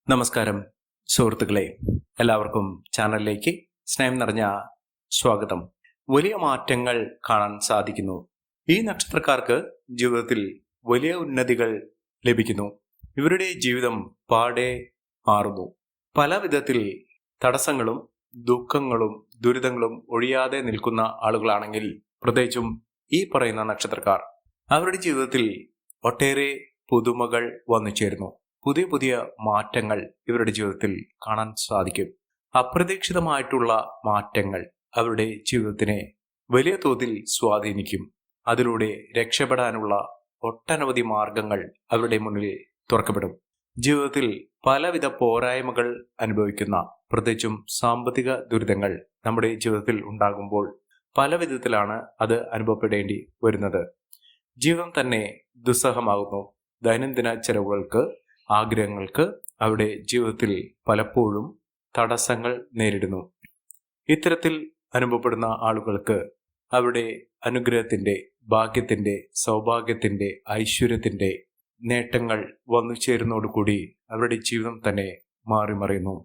നമസ്കാരം സുഹൃത്തുക്കളെ, എല്ലാവർക്കും ചാനലിലേക്ക് സ്നേഹം നിറഞ്ഞ സ്വാഗതം. വലിയ മാറ്റങ്ങൾ കാണാൻ സാധിക്കുന്നു. ഈ നക്ഷത്രക്കാർക്ക് ജീവിതത്തിൽ വലിയ ഉന്നതികൾ ലഭിക്കുന്നു. ഇവരുടെ ജീവിതം പാടെ മാറുന്നു. പല വിധത്തിൽ തടസ്സങ്ങളും ദുഃഖങ്ങളും ദുരിതങ്ങളും ഒഴിയാതെ നിൽക്കുന്ന ആളുകളാണെങ്കിൽ, പ്രത്യേകിച്ചും ഈ പറയുന്ന നക്ഷത്രക്കാർ, അവരുടെ ജീവിതത്തിൽ ഒട്ടേറെ പുതുമകൾ വന്നു ചേരുന്നു. പുതിയ പുതിയ മാറ്റങ്ങൾ ഇവരുടെ ജീവിതത്തിൽ കാണാൻ സാധിക്കും. അപ്രതീക്ഷിതമായിട്ടുള്ള മാറ്റങ്ങൾ അവരുടെ ജീവിതത്തിനെ വലിയ തോതിൽ സ്വാധീനിക്കും. അതിലൂടെ രക്ഷപ്പെടാനുള്ള ഒട്ടനവധി മാർഗങ്ങൾ അവരുടെ മുന്നിൽ തുറക്കപ്പെടും. ജീവിതത്തിൽ പലവിധ പോരായ്മകൾ അനുഭവിക്കുന്ന, പ്രത്യേകിച്ചും സാമ്പത്തിക ദുരിതങ്ങൾ നമ്മുടെ ജീവിതത്തിൽ ഉണ്ടാകുമ്പോൾ പല വിധത്തിലാണ് അത് അനുഭവപ്പെടേണ്ടി വരുന്നത്. ജീവിതം തന്നെ ദുസ്സഹമാകുന്നു. ദൈനംദിന ചെലവുകൾക്ക്, ആഗ്രഹങ്ങൾക്ക് അവരുടെ ജീവിതത്തിൽ പലപ്പോഴും തടസ്സങ്ങൾ നേരിടുന്നു. ഇത്തരത്തിൽ അനുഭവപ്പെടുന്ന ആളുകൾക്ക് അവരുടെ അനുഗ്രഹത്തിന്റെ, ഭാഗ്യത്തിന്റെ, സൗഭാഗ്യത്തിന്റെ, ഐശ്വര്യത്തിന്റെ നേട്ടങ്ങൾ വന്നു ചേരുന്നതോടുകൂടി അവരുടെ ജീവിതം തന്നെ മാറിമറിയുന്നു.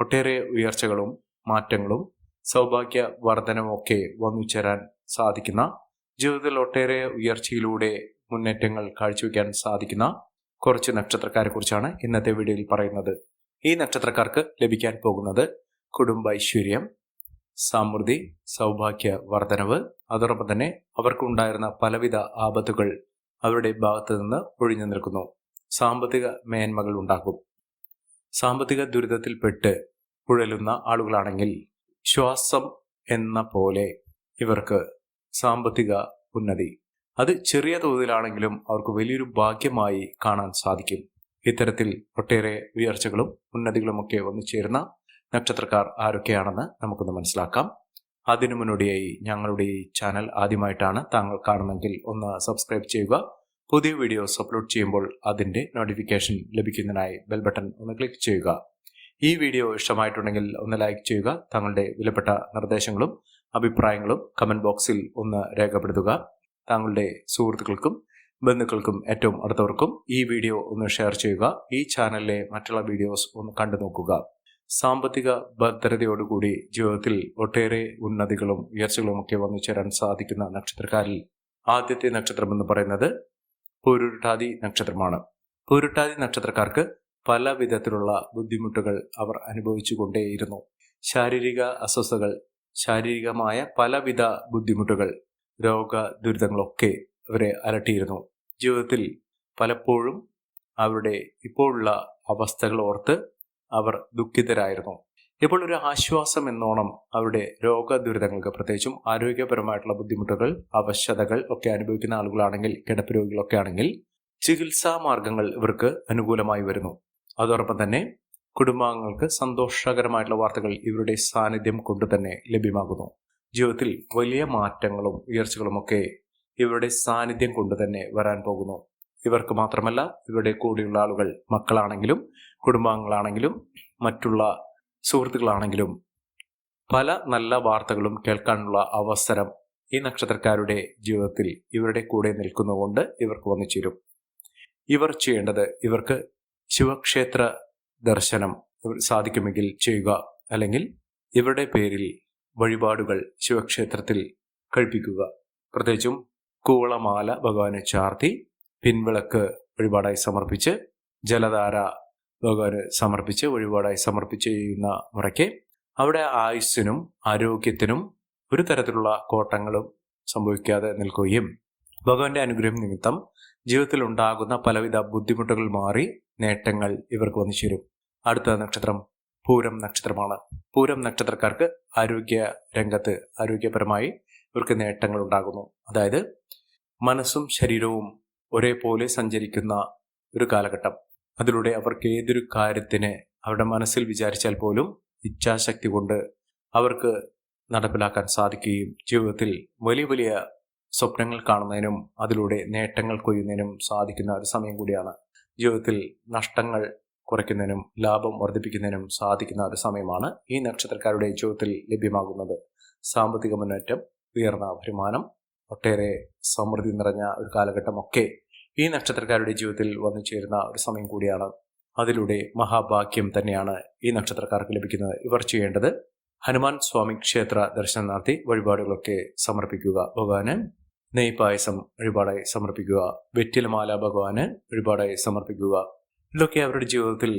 ഒട്ടേറെ ഉയർച്ചകളും മാറ്റങ്ങളും സൗഭാഗ്യ വർധനമൊക്കെ വന്നു ചേരാൻ സാധിക്കുന്ന, ജീവിതത്തിൽ ഒട്ടേറെ ഉയർച്ചയിലൂടെ മുന്നേറ്റങ്ങൾ കാഴ്ചവെക്കാൻ സാധിക്കുന്ന കുറച്ച് നക്ഷത്രക്കാരെ കുറിച്ചാണ് ഇന്നത്തെ വീഡിയോയിൽ പറയുന്നത്. ഈ നക്ഷത്രക്കാർക്ക് ലഭിക്കാൻ പോകുന്നത് കുടുംബ ഐശ്വര്യം, സമൃദ്ധി, സൗഭാഗ്യ വർധനവ്, അതോടൊപ്പം തന്നെ അവർക്കുണ്ടായിരുന്ന പലവിധ ആപത്തുകൾ അവരുടെ ഭാഗത്തു നിന്ന് ഒഴിഞ്ഞു നിൽക്കുന്നു. സാമ്പത്തിക മേന്മകൾ ഉണ്ടാകും. സാമ്പത്തിക ദുരിതത്തിൽപ്പെട്ട് ഉഴലുന്ന ആളുകളാണെങ്കിൽ ശ്വാസം എന്ന പോലെ ഇവർക്ക് സാമ്പത്തിക ഉന്നതി, അത് ചെറിയ തോതിലാണെങ്കിലും അവർക്ക് വലിയൊരു ഭാഗ്യമായി കാണാൻ സാധിക്കും. ഇത്തരത്തിൽ ഒട്ടേറെ ഉയർച്ചകളും ഉന്നതികളുമൊക്കെ വന്നു ചേരുന്ന നക്ഷത്രക്കാർ ആരൊക്കെയാണെന്ന് നമുക്കൊന്ന് മനസ്സിലാക്കാം. അതിനു മുന്നോടിയായി ഞങ്ങളുടെ ഈ ചാനൽ ആദ്യമായിട്ടാണ് താങ്കൾ കാണുന്നെങ്കിൽ ഒന്ന് സബ്സ്ക്രൈബ് ചെയ്യുക. പുതിയ വീഡിയോസ് അപ്ലോഡ് ചെയ്യുമ്പോൾ അതിൻ്റെ നോട്ടിഫിക്കേഷൻ ലഭിക്കുന്നതിനായി ബെൽ ബട്ടൺ ഒന്ന് ക്ലിക്ക് ചെയ്യുക. ഈ വീഡിയോ ഇഷ്ടമായിട്ടുണ്ടെങ്കിൽ ഒന്ന് ലൈക്ക് ചെയ്യുക. താങ്കളുടെ വിലപ്പെട്ട നിർദ്ദേശങ്ങളും അഭിപ്രായങ്ങളും കമന്റ് ബോക്സിൽ ഒന്ന് രേഖപ്പെടുത്തുക. താങ്കളുടെ സുഹൃത്തുക്കൾക്കും ബന്ധുക്കൾക്കും ഏറ്റവും അടുത്തവർക്കും ഈ വീഡിയോ ഒന്ന് ഷെയർ ചെയ്യുക. ഈ ചാനലിലെ മറ്റുള്ള വീഡിയോസ് ഒന്ന് കണ്ടു നോക്കുക. സാമ്പത്തിക ഭദ്രതയോടുകൂടി ജീവിതത്തിൽ ഒട്ടേറെ ഉന്നതികളും ഉയർച്ചകളും ഒക്കെ വന്നു ചേരാൻ സാധിക്കുന്ന നക്ഷത്രക്കാരിൽ ആദ്യത്തെ നക്ഷത്രം എന്ന് പറയുന്നത് പൂരുരുട്ടാതി നക്ഷത്രമാണ്. പൂരുരുട്ടാതി നക്ഷത്രക്കാർക്ക് പല വിധത്തിലുള്ള ബുദ്ധിമുട്ടുകൾ അവർ അനുഭവിച്ചു കൊണ്ടേയിരുന്നു. ശാരീരിക അസ്വസ്ഥതകൾ, ശാരീരികമായ പലവിധ ബുദ്ധിമുട്ടുകൾ, രോഗ ദുരിതങ്ങളൊക്കെ അവരെ അലട്ടിയിരുന്നു. ജീവിതത്തിൽ പലപ്പോഴും അവരുടെ ഇപ്പോഴുള്ള അവസ്ഥകൾ ഓർത്ത് അവർ ദുഃഖിതരായിരുന്നു. ഇപ്പോൾ ഒരു ആശ്വാസം എന്നോണം അവരുടെ രോഗ ദുരിതങ്ങൾക്ക്, പ്രത്യേകിച്ചും ആരോഗ്യപരമായിട്ടുള്ള ബുദ്ധിമുട്ടുകൾ, അവശതകൾ ഒക്കെ അനുഭവിക്കുന്ന ആളുകളാണെങ്കിൽ, കിടപ്പ് രോഗികളൊക്കെ ആണെങ്കിൽ ചികിത്സാ മാർഗങ്ങൾ ഇവർക്ക് അനുകൂലമായി വരുന്നു. അതോടൊപ്പം തന്നെ കുടുംബാംഗങ്ങൾക്ക് സന്തോഷകരമായിട്ടുള്ള വാർത്തകൾ ഇവരുടെ സാന്നിധ്യം കൊണ്ട് തന്നെ ലഭ്യമാകുന്നു. ജീവിതത്തിൽ വലിയ മാറ്റങ്ങളും ഉയർച്ചകളുമൊക്കെ ഇവരുടെ സാന്നിധ്യം കൊണ്ട് തന്നെ വരാൻ പോകുന്നു. ഇവർക്ക് മാത്രമല്ല, ഇവരുടെ കൂടെയുള്ള ആളുകൾ, മക്കളാണെങ്കിലും കുടുംബാംഗങ്ങളാണെങ്കിലും മറ്റുള്ള സുഹൃത്തുക്കളാണെങ്കിലും പല നല്ല വാർത്തകളും കേൾക്കാനുള്ള അവസരം ഈ നക്ഷത്രക്കാരുടെ ജീവിതത്തിൽ ഇവരുടെ കൂടെ നിൽക്കുന്നതുകൊണ്ട് ഇവർക്ക് വന്നു ചേരും. ഇവർ ചെയ്യേണ്ടത്, ഇവർക്ക് ശിവക്ഷേത്ര ദർശനം സാധിക്കുമെങ്കിൽ ചെയ്യുക, അല്ലെങ്കിൽ ഇവരുടെ പേരിൽ വഴിപാടുകൾ ശിവക്ഷേത്രത്തിൽ കഴിപ്പിക്കുക. പ്രത്യേകിച്ചും കൂവളമാല ഭഗവാന് ചാർത്തി, പിൻവിളക്ക് വഴിപാടായി സമർപ്പിച്ച്, ജലധാര ഭഗവാന് സമർപ്പിച്ച് വഴിപാടായി സമർപ്പിച്ച് ചെയ്യുന്ന മുറയ്ക്ക് അവിടെ ആയുസ്സിനും ആരോഗ്യത്തിനും ഒരു തരത്തിലുള്ള കോട്ടങ്ങളും സംഭവിക്കാതെ നിൽക്കുകയും ഭഗവാന്റെ അനുഗ്രഹം നിമിത്തം ജീവിതത്തിൽ ഉണ്ടാകുന്ന പലവിധ ബുദ്ധിമുട്ടുകൾ മാറി നേട്ടങ്ങൾ ഇവർക്ക് വന്നു ചേരും. അടുത്ത നക്ഷത്രം പൂരം നക്ഷത്രമാണ്. പൂരം നക്ഷത്രക്കാർക്ക് ആരോഗ്യ രംഗത്ത്, ആരോഗ്യപരമായി ഇവർക്ക് നേട്ടങ്ങൾ ഉണ്ടാകുന്നു. അതായത് മനസ്സും ശരീരവും ഒരേപോലെ സഞ്ചരിക്കുന്ന ഒരു കാലഘട്ടം. അതിലൂടെ അവർക്ക് ഏതൊരു കാര്യത്തിന് അവരുടെ മനസ്സിൽ വിചാരിച്ചാൽ പോലും ഇച്ഛാശക്തി കൊണ്ട് അവർക്ക് നടപ്പിലാക്കാൻ സാധിക്കുകയും ജീവിതത്തിൽ വലിയ വലിയ സ്വപ്നങ്ങൾ കാണുന്നതിനും അതിലൂടെ നേട്ടങ്ങൾ കൊയ്യുന്നതിനും സാധിക്കുന്ന ഒരു സമയം കൂടിയാണ്. ജീവിതത്തിൽ നഷ്ടങ്ങൾ കുറയ്ക്കുന്നതിനും ലാഭം വർദ്ധിപ്പിക്കുന്നതിനും സാധിക്കുന്ന ഒരു സമയമാണ് ഈ നക്ഷത്രക്കാരുടെ ജീവിതത്തിൽ ലഭ്യമാകുന്നത്. സാമ്പത്തിക മുന്നേറ്റം, ഉയർന്ന വരുമാനം, ഒട്ടേറെ സമൃദ്ധി നിറഞ്ഞ ഒരു കാലഘട്ടമൊക്കെ ഈ നക്ഷത്രക്കാരുടെ ജീവിതത്തിൽ വന്നു ചേരുന്ന ഒരു സമയം കൂടിയാണ്. അതിലൂടെ മഹാഭാഗ്യം തന്നെയാണ് ഈ നക്ഷത്രക്കാർക്ക് ലഭിക്കുന്നത്. ഇവർ ചെയ്യേണ്ടത് ഹനുമാൻ സ്വാമി ക്ഷേത്ര ദർശനം നടത്തി വഴിപാടുകളൊക്കെ സമർപ്പിക്കുക. ഭഗവാന് നെയ്പായസം വഴിപാടായി സമർപ്പിക്കുക. വെറ്റിലമാല ഭഗവാന് വഴിപാടായി സമർപ്പിക്കുക. ഇതൊക്കെ അവരുടെ ജീവിതത്തിൽ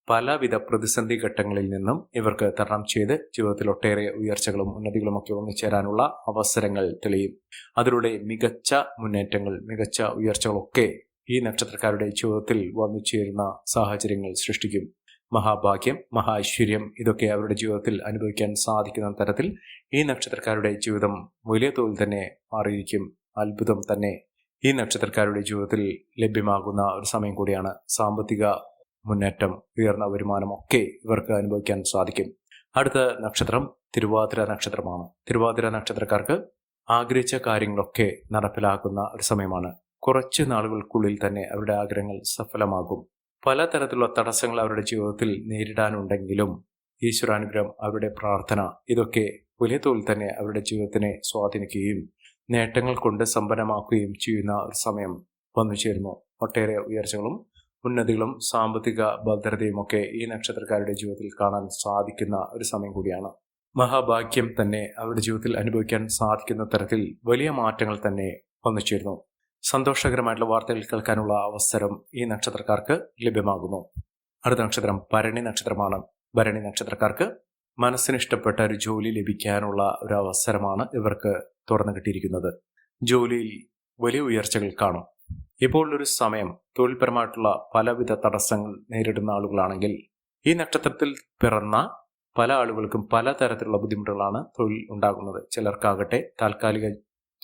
പലവിധ പ്രതിസന്ധി ഘട്ടങ്ങളിൽ നിന്നും ഇവർക്ക് തരണം ചെയ്ത് ജീവിതത്തിൽ ഒട്ടേറെ ഉയർച്ചകളും ഉന്നതികളും ഒക്കെ ഒന്നിച്ചേരാനുള്ള അവസരങ്ങൾ തെളിയും. അതിലൂടെ മികച്ച മുന്നേറ്റങ്ങൾ, മികച്ച ഉയർച്ചകളൊക്കെ ഈ നക്ഷത്രക്കാരുടെ ജീവിതത്തിൽ വന്നു ചേരുന്ന സാഹചര്യങ്ങൾ സൃഷ്ടിക്കും. മഹാഭാഗ്യം, മഹാഐശ്വര്യം ഇതൊക്കെ അവരുടെ ജീവിതത്തിൽ അനുഭവിക്കാൻ സാധിക്കുന്ന തരത്തിൽ ഈ നക്ഷത്രക്കാരുടെ ജീവിതം വലിയ തോതിൽ തന്നെ മാറിയിരിക്കും. അത്ഭുതം തന്നെ ഈ നക്ഷത്രക്കാരുടെ ജീവിതത്തിൽ ലഭ്യമാകുന്ന ഒരു സമയം കൂടിയാണ്. സാമ്പത്തിക മുന്നേറ്റം, ഉയർന്ന വരുമാനം ഒക്കെ ഇവർക്ക് അനുഭവിക്കാൻ സാധിക്കും. അടുത്ത നക്ഷത്രം തിരുവാതിര നക്ഷത്രമാണ്. തിരുവാതിര നക്ഷത്രക്കാർക്ക് ആഗ്രഹിച്ച കാര്യങ്ങളൊക്കെ നടപ്പിലാക്കുന്ന ഒരു സമയമാണ്. കുറച്ച് നാളുകൾക്കുള്ളിൽ തന്നെ അവരുടെ ആഗ്രഹങ്ങൾ സഫലമാകും. പലതരത്തിലുള്ള തടസ്സങ്ങൾ അവരുടെ ജീവിതത്തിൽ നേരിടാനുണ്ടെങ്കിലും ഈശ്വരാനുഗ്രഹം, അവരുടെ പ്രാർത്ഥന ഇതൊക്കെ വലിയ തോതിൽ തന്നെ അവരുടെ ജീവിതത്തിനെ സ്വാധീനിക്കുകയും നേട്ടങ്ങൾ കൊണ്ട് സമ്പന്നമാക്കുകയും ചെയ്യുന്ന ഒരു സമയം വന്നു ചേരുന്നു. ഒട്ടേറെ ഉയർച്ചകളും ഉന്നതികളും സാമ്പത്തിക ഭദ്രതയും ഒക്കെ ഈ നക്ഷത്രക്കാരുടെ ജീവിതത്തിൽ കാണാൻ സാധിക്കുന്ന ഒരു സമയം കൂടിയാണ്. മഹാഭാഗ്യം തന്നെ അവരുടെ ജീവിതത്തിൽ അനുഭവിക്കാൻ സാധിക്കുന്ന തരത്തിൽ വലിയ മാറ്റങ്ങൾ തന്നെ വന്നു ചേരുന്നു. സന്തോഷകരമായിട്ടുള്ള വാർത്തകൾ കേൾക്കാനുള്ള അവസരം ഈ നക്ഷത്രക്കാർക്ക് ലഭ്യമാകുന്നു. അടുത്ത നക്ഷത്രം ഭരണി നക്ഷത്രമാണ്. ഭരണി നക്ഷത്രക്കാർക്ക് മനസ്സിനിഷ്ടപ്പെട്ട ഒരു ജോലി ലഭിക്കാനുള്ള ഒരു അവസരമാണ് ഇവർക്ക് തുറന്നു കിട്ടിയിരിക്കുന്നത്. ജോലിയിൽ വലിയ ഉയർച്ചകൾ കാണും. ഇപ്പോൾ ഒരു സമയം തൊഴിൽപരമായിട്ടുള്ള പലവിധ തടസ്സങ്ങൾ നേരിടുന്ന ആളുകളാണെങ്കിൽ ഈ നക്ഷത്രത്തിൽ പിറന്ന പല ആളുകൾക്കും പലതരത്തിലുള്ള ബുദ്ധിമുട്ടുകളാണ് തൊഴിൽ ഉണ്ടാകുന്നത്. ചിലർക്കാകട്ടെ താൽക്കാലിക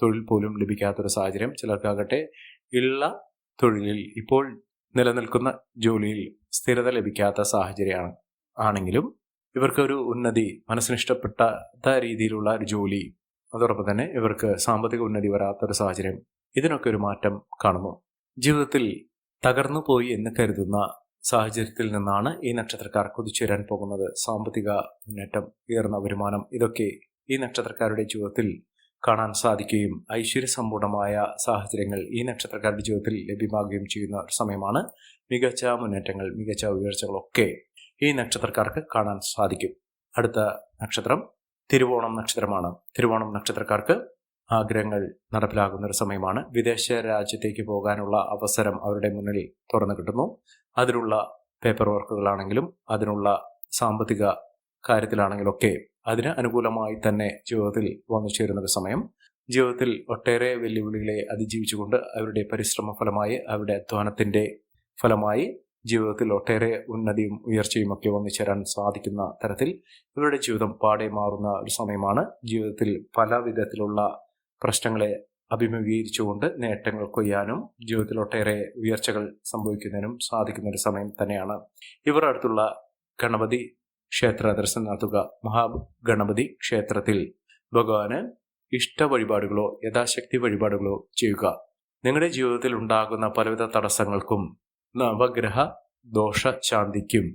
തൊഴിൽ പോലും ലഭിക്കാത്തൊരു സാഹചര്യം, ചിലർക്കാകട്ടെ ഉള്ള തൊഴിലിൽ, ഇപ്പോൾ നിലനിൽക്കുന്ന ജോലിയിൽ സ്ഥിരത ലഭിക്കാത്ത സാഹചര്യമാണ്. ആണെങ്കിലും ഇവർക്കൊരു ഉന്നതി, മനസ്സിനിഷ്ടപ്പെട്ട രീതിയിലുള്ള ഒരു ജോലി, അതോടൊപ്പം തന്നെ ഇവർക്ക് സാമ്പത്തിക ഉന്നതി വരാത്തൊരു സാഹചര്യം, ഇതിനൊക്കെ ഒരു മാറ്റം കാണുന്നു. ജീവിതത്തിൽ തകർന്നു പോയി എന്ന് കരുതുന്ന സാഹചര്യത്തിൽ നിന്നാണ് ഈ നക്ഷത്രക്കാർ കുതിച്ചുവരാൻ പോകുന്നത്. സാമ്പത്തിക മുന്നേറ്റം, ഉയർന്ന വരുമാനം ഇതൊക്കെ ഈ നക്ഷത്രക്കാരുടെ ജീവിതത്തിൽ കാണാൻ സാധിക്കുകയും ഐശ്വര്യസമ്പൂർണമായ സാഹചര്യങ്ങൾ ഈ നക്ഷത്രക്കാരുടെ ജീവിതത്തിൽ ലഭ്യമാകുകയും ചെയ്യുന്ന ഒരു സമയമാണ്. മികച്ച മുന്നേറ്റങ്ങൾ, മികച്ച ഉയർച്ചകളൊക്കെ ഈ നക്ഷത്രക്കാർക്ക് കാണാൻ സാധിക്കും. അടുത്ത നക്ഷത്രം തിരുവോണം നക്ഷത്രമാണ്. തിരുവോണം നക്ഷത്രക്കാർക്ക് ആഗ്രഹങ്ങൾ നടപ്പിലാകുന്ന ഒരു സമയമാണ്. വിദേശ രാജ്യത്തേക്ക് പോകാനുള്ള അവസരം അവരുടെ മുന്നിൽ തുറന്നു കിട്ടുന്നു. അതിനുള്ള പേപ്പർ വർക്കുകളാണെങ്കിലും അതിനുള്ള സാമ്പത്തിക കാര്യത്തിലാണെങ്കിലും ഒക്കെ അതിന് അനുകൂലമായി തന്നെ ജീവിതത്തിൽ വന്നു ചേരുന്ന ഒരു സമയം. ജീവിതത്തിൽ ഒട്ടേറെ വെല്ലുവിളികളെ അതിജീവിച്ചുകൊണ്ട് അവരുടെ പരിശ്രമ ഫലമായി, അവരുടെ അധ്വാനത്തിന്റെ ഫലമായി ജീവിതത്തിൽ ഒട്ടേറെ ഉന്നതിയും ഉയർച്ചയും ഒക്കെ വന്നു ചേരാൻ സാധിക്കുന്ന തരത്തിൽ ഇവരുടെ ജീവിതം പാടെ മാറുന്ന ഒരു സമയമാണ്. ജീവിതത്തിൽ പല വിധത്തിലുള്ള പ്രശ്നങ്ങളെ അഭിമുഖീകരിച്ചുകൊണ്ട് നേട്ടങ്ങൾ കൊയ്യാനും ജീവിതത്തിൽ ഒട്ടേറെ ഉയർച്ചകൾ സംഭവിക്കുന്നതിനും സാധിക്കുന്ന ഒരു സമയം തന്നെയാണ്. ഇവർ അടുത്തുള്ള ഗണപതി ക്ഷേത്ര ദർശനം നടത്തുക. മഹാഗണപതി ക്ഷേത്രത്തിൽ ഭഗവാന് ഇഷ്ട വഴിപാടുകളോ യഥാശക്തി വഴിപാടുകളോ ചെയ്യുക. നിങ്ങളുടെ ജീവിതത്തിൽ ഉണ്ടാകുന്ന പലവിധ തടസ്സങ്ങൾക്കും നവഗ്രഹ ദോഷ ശാന്തിക്കും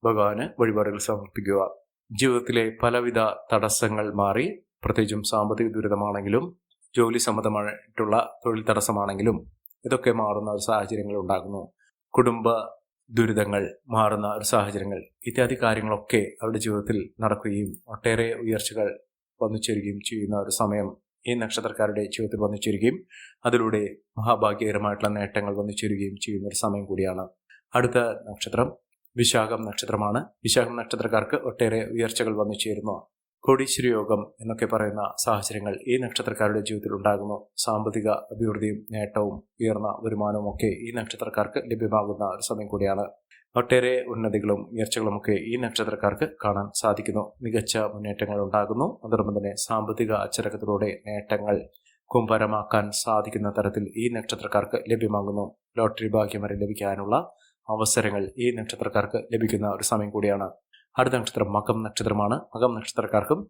ഭഗവാന് വഴിപാടുകൾ സമർപ്പിക്കുക. ജീവിതത്തിലെ പലവിധ തടസ്സങ്ങൾ മാറി, പ്രത്യേകിച്ചും സാമ്പത്തിക ദുരിതമാണെങ്കിലും ജോലി സംബന്ധമായിട്ടുള്ള തൊഴിൽ തടസ്സമാണെങ്കിലും ഇതൊക്കെ മാറുന്ന ഒരു സാഹചര്യങ്ങൾ ഉണ്ടാകുന്നു. കുടുംബ ദുരിതങ്ങൾ മാറുന്ന ഒരു സാഹചര്യങ്ങൾ ഇത്യാദി കാര്യങ്ങളൊക്കെ അവരുടെ ജീവിതത്തിൽ നടക്കുകയും ഒട്ടേറെ ഉയർച്ചകൾ വന്നു ചേരുകയും ചെയ്യുന്ന ഒരു സമയം ഈ നക്ഷത്രക്കാരുടെ ജീവിതത്തിൽ വന്നു ചേരുകയും അതിലൂടെ മഹാഭാഗ്യകരമായിട്ടുള്ള നേട്ടങ്ങൾ വന്നു ചേരുകയും ചെയ്യുന്ന ഒരു സമയം കൂടിയാണ്. അടുത്ത നക്ഷത്രം വിശാഖം നക്ഷത്രമാണ്. വിശാഖം നക്ഷത്രക്കാർക്ക് ഒട്ടേറെ ഉയർച്ചകൾ വന്നു ചേരുന്നു. കോടീശ്വര യോഗം എന്നൊക്കെ പറയുന്ന സാഹചര്യങ്ങൾ ഈ നക്ഷത്രക്കാരുടെ ജീവിതത്തിൽ ഉണ്ടാകുന്നു. സാമ്പത്തിക അഭിവൃദ്ധിയും നേട്ടവും ഉയർന്ന വരുമാനവും ഒക്കെ ഈ നക്ഷത്രക്കാർക്ക് ലഭ്യമാകുന്ന ഒരു സമയം കൂടിയാണ്. ഒട്ടേറെ ഉന്നതികളും ഉയർച്ചകളും ഒക്കെ ഈ നക്ഷത്രക്കാർക്ക് കാണാൻ സാധിക്കുന്നു. മികച്ച മുന്നേറ്റങ്ങൾ ഉണ്ടാകുന്നു. അതോടൊപ്പം തന്നെ സാമ്പത്തിക അച്ചടക്കത്തിലൂടെ നേട്ടങ്ങൾ കുംഭരമാക്കാൻ സാധിക്കുന്ന തരത്തിൽ ഈ നക്ഷത്രക്കാർക്ക് ലഭ്യമാകുന്നു. ലോട്ടറി ഭാഗ്യം വരെ ലഭിക്കാനുള്ള അവസരങ്ങൾ ഈ നക്ഷത്രക്കാർക്ക് ലഭിക്കുന്ന ഒരു സമയം കൂടിയാണ്. അടുത്ത നക്ഷത്രം മകം നക്ഷത്രമാണ്. മകം നക്ഷത്രക്കാർക്കും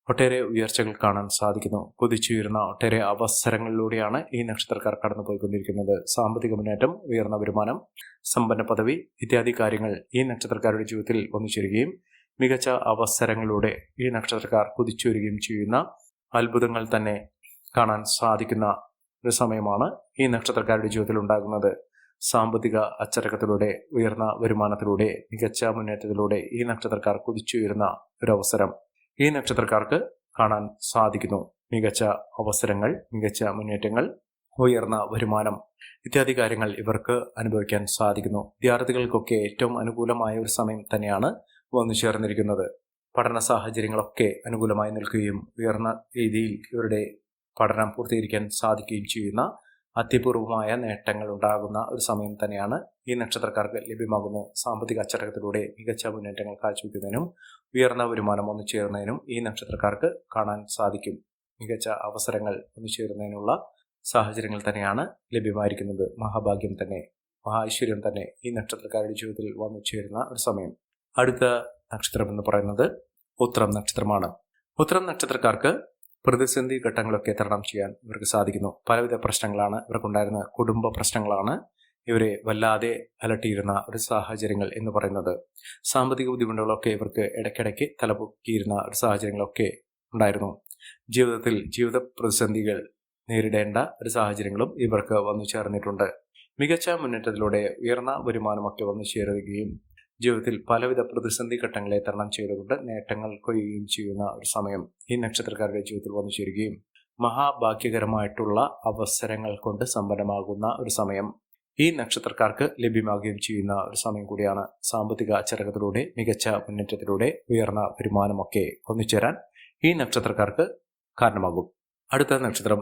ഒട്ടേറെ ഉയർച്ചകൾ കാണാൻ സാധിക്കുന്നു. കുതിച്ചുയരുന്ന ഒട്ടേറെ അവസരങ്ങളിലൂടെയാണ് ഈ നക്ഷത്രക്കാർ കടന്നു പോയിക്കൊണ്ടിരിക്കുന്നത്. സാമ്പത്തിക മുന്നേറ്റം, ഉയർന്ന വരുമാനം, സമ്പന്ന പദവി ഇത്യാദി കാര്യങ്ങൾ ഈ നക്ഷത്രക്കാരുടെ ജീവിതത്തിൽ വന്നു ചേരുകയും മികച്ച അവസരങ്ങളിലൂടെ ഈ നക്ഷത്രക്കാർ കുതിച്ചുവരികയും ചെയ്യുന്ന അത്ഭുതങ്ങൾ തന്നെ കാണാൻ സാധിക്കുന്ന ഒരു സമയമാണ് ഈ നക്ഷത്രക്കാരുടെ ജീവിതത്തിൽ ഉണ്ടാകുന്നത്. സാമ്പത്തിക അച്ചടക്കത്തിലൂടെ, ഉയർന്ന വരുമാനത്തിലൂടെ, മികച്ച മുന്നേറ്റത്തിലൂടെ ഈ നക്ഷത്രക്കാർ കുതിച്ചുയരുന്ന ഒരവസരം ഈ നക്ഷത്രക്കാർക്ക് കാണാൻ സാധിക്കുന്നു. മികച്ച അവസരങ്ങൾ, മികച്ച മുന്നേറ്റങ്ങൾ, ഉയർന്ന വരുമാനം ഇത്യാദി കാര്യങ്ങൾ ഇവർക്ക് അനുഭവിക്കാൻ സാധിക്കുന്നു. വിദ്യാർത്ഥികൾക്കൊക്കെ ഏറ്റവും അനുകൂലമായ ഒരു സമയം തന്നെയാണ് വന്നു ചേർന്നിരിക്കുന്നത്. പഠന സാഹചര്യങ്ങളൊക്കെ അനുകൂലമായി നിൽക്കുകയും ഉയർന്ന രീതിയിൽ ഇവരുടെ പഠനം പൂർത്തീകരിക്കാൻ സാധിക്കുകയും ചെയ്യുന്ന അത്യപൂർവമായ നേട്ടങ്ങൾ ഉണ്ടാകുന്ന ഒരു സമയം തന്നെയാണ് ഈ നക്ഷത്രക്കാർക്ക് ലഭ്യമാകുന്നത്. സാമ്പത്തിക അച്ചടക്കത്തിലൂടെ മികച്ച മുന്നേറ്റങ്ങൾ കാഴ്ചവെക്കുന്നതിനും ഉയർന്ന വരുമാനം ഒന്നു ചേരുന്നതിനും ഈ നക്ഷത്രക്കാർക്ക് കാണാൻ സാധിക്കും. മികച്ച അവസരങ്ങൾ ഒന്നു ചേരുന്നതിനുള്ള സാഹചര്യങ്ങൾ തന്നെയാണ് ലഭ്യമായിരിക്കുന്നത്. മഹാഭാഗ്യം തന്നെ, മഹാഐശ്വര്യം തന്നെ ഈ നക്ഷത്രക്കാരുടെ ജീവിതത്തിൽ വന്നു ചേരുന്ന ഒരു സമയം. അടുത്ത നക്ഷത്രം എന്ന് പറയുന്നത് ഉത്രം നക്ഷത്രമാണ്. ഉത്രം നക്ഷത്രക്കാർക്ക് പ്രതിസന്ധി ഘട്ടങ്ങളൊക്കെ തരണം ചെയ്യാൻ ഇവർക്ക് സാധിക്കുന്നു. പലവിധ പ്രശ്നങ്ങളാണ് ഇവർക്കുണ്ടായിരുന്ന കുടുംബ പ്രശ്നങ്ങളാണ് ഇവരെ വല്ലാതെ അലട്ടിയിരുന്ന ഒരു സാഹചര്യങ്ങൾ എന്ന് പറയുന്നത്. സാമ്പത്തിക ബുദ്ധിമുട്ടുകളൊക്കെ ഇവർക്ക് ഇടയ്ക്കിടയ്ക്ക് തലപൊക്കിയിരുന്ന ഒരു സാഹചര്യങ്ങളൊക്കെ ഉണ്ടായിരുന്നു. ജീവിത പ്രതിസന്ധികൾ നേരിടേണ്ട ഒരു സാഹചര്യങ്ങളും ഇവർക്ക് വന്നു ചേർന്നിട്ടുണ്ട്. മികച്ച മുന്നേറ്റത്തിലൂടെ ഉയർന്ന വരുമാനമൊക്കെ വന്നു ചേരുകയും ജീവിതത്തിൽ പലവിധ പ്രതിസന്ധി ഘട്ടങ്ങളെ തരണം ചെയ്തുകൊണ്ട് നേട്ടങ്ങൾ കൊയ്യുകയും ചെയ്യുന്ന ഒരു സമയം ഈ നക്ഷത്രക്കാരുടെ ജീവിതത്തിൽ വന്നു ചേരുകയും മഹാഭാഗ്യകരമായിട്ടുള്ള അവസരങ്ങൾ കൊണ്ട് സമ്പന്നമാകുന്ന ഒരു സമയം ഈ നക്ഷത്രക്കാർക്ക് ലഭ്യമാകുകയും ചെയ്യുന്ന ഒരു സമയം കൂടിയാണ്. സാമ്പത്തിക അച്ചടക്കത്തിലൂടെ, മികച്ച മുന്നേറ്റത്തിലൂടെ ഉയർന്ന വരുമാനമൊക്കെ ഒന്നുചേരാൻ ഈ നക്ഷത്രക്കാർക്ക് കാരണമാകും. അടുത്ത നക്ഷത്രം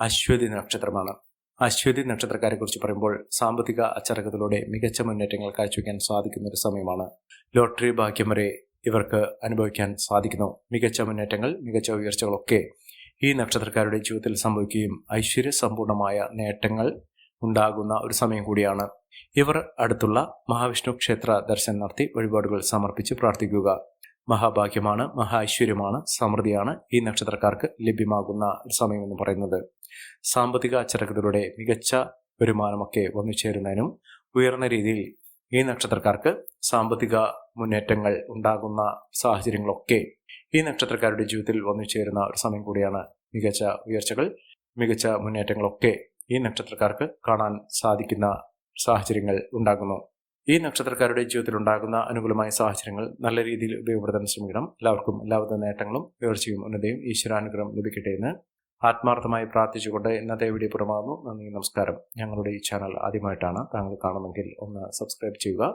അശ്വതി നക്ഷത്രമാണ്. അശ്വതി നക്ഷത്രക്കാരെ കുറിച്ച് പറയുമ്പോൾ സാമ്പത്തിക അച്ചടക്കത്തിലൂടെ മികച്ച മുന്നേറ്റങ്ങൾ കാഴ്ചവെക്കാൻ സാധിക്കുന്ന ഒരു സമയമാണ്. ലോട്ടറി ഭാഗ്യം വരെ ഇവർക്ക് അനുഭവിക്കാൻ സാധിക്കുന്നു. മികച്ച മുന്നേറ്റങ്ങൾ, മികച്ച ഉയർച്ചകളൊക്കെ ഈ നക്ഷത്രക്കാരുടെ ജീവിതത്തിൽ സംഭവിക്കുകയും ഐശ്വര്യ സമ്പൂർണമായ നേട്ടങ്ങൾ ഉണ്ടാകുന്ന ഒരു സമയം കൂടിയാണ്. ഇവർ അടുത്തുള്ള മഹാവിഷ്ണു ക്ഷേത്ര ദർശനം നടത്തി വഴിപാടുകൾ സമർപ്പിച്ച് പ്രാർത്ഥിക്കുക. മഹാഭാഗ്യമാണ്, മഹാ ഐശ്വര്യമാണ്, സമൃദ്ധിയാണ് ഈ നക്ഷത്രക്കാർക്ക് ലഭ്യമാകുന്ന ഒരു സമയം എന്ന് പറയുന്നത്. സാമ്പത്തിക അച്ചടക്കത്തിലൂടെ മികച്ച വരുമാനമൊക്കെ വന്നു ചേരുന്നതിനും ഉയർന്ന രീതിയിൽ ഈ നക്ഷത്രക്കാർക്ക് സാമ്പത്തിക മുന്നേറ്റങ്ങൾ ഉണ്ടാകുന്ന സാഹചര്യങ്ങളൊക്കെ ഈ നക്ഷത്രക്കാരുടെ ജീവിതത്തിൽ വന്നു ചേരുന്ന ഒരു സമയം കൂടിയാണ്. മികച്ച ഉയർച്ചകൾ, മികച്ച മുന്നേറ്റങ്ങളൊക്കെ ഈ നക്ഷത്രക്കാർക്ക് കാണാൻ സാധിക്കുന്ന സാഹചര്യങ്ങൾ ഉണ്ടാകുന്നു. ഈ നക്ഷത്രക്കാരുടെ ജീവിതത്തിൽ ഉണ്ടാകുന്ന അനുകൂലമായ സാഹചര്യങ്ങൾ നല്ല രീതിയിൽ ഉപയോഗപ്പെടുത്താൻ ശ്രമിക്കണം. എല്ലാവർക്കും എല്ലാവിധ നേട്ടങ്ങളും ഉയർച്ചയും ഉന്നതയും ഈശ്വരാനുഗ്രഹം ലഭിക്കട്ടെ എന്ന് ആത്മാർത്ഥമായി പ്രാർത്ഥിച്ചുകൊണ്ട് ഇന്നത്തെ വീഡിയോ പുറമാകുന്നു. നന്ദി, നമസ്കാരം. ഞങ്ങളുടെ ഈ ചാനൽ ആദ്യമായിട്ടാണ് താങ്കൾ കാണുമെങ്കിൽ ഒന്ന് സബ്സ്ക്രൈബ് ചെയ്യുക.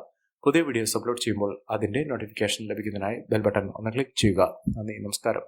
പുതിയ വീഡിയോസ് അപ്ലോഡ് ചെയ്യുമ്പോൾ അതിൻ്റെ നോട്ടിഫിക്കേഷൻ ലഭിക്കുന്നതിനായി ബെൽ ബട്ടൺ ഒന്ന് ക്ലിക്ക് ചെയ്യുക. നന്ദി, നമസ്കാരം.